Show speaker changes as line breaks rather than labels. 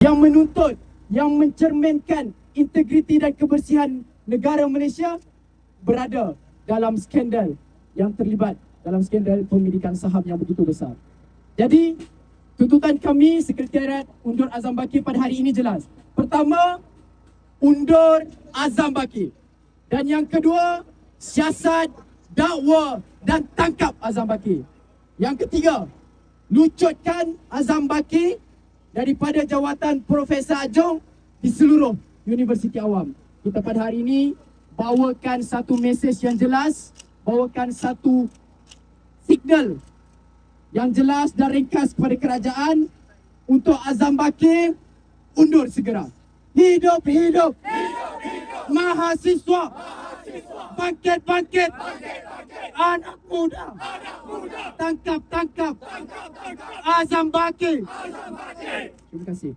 yang menuntut, yang mencerminkan integriti dan kebersihan negara Malaysia berada dalam skandal yang terlibat dalam skandal pemilikan saham yang begitu besar. Jadi, tuntutan kami Sekretariat undur Azam Baki pada hari ini jelas. Pertama, undur Azam Baki. Dan yang kedua, siasat, dakwa dan tangkap Azam Baki. Yang ketiga, lucutkan Azam Baki daripada jawatan Profesor Ajong di seluruh Universiti Awam. Kita pada hari ini bawakan satu mesej yang jelas, bawakan satu signal yang jelas dan ringkas kepada kerajaan untuk Azam Baki undur segera. Hidup, hidup, mahasiswa, bangkit, bangkit, anak muda, tangkap, tangkap, Azam Baki. Terima kasih.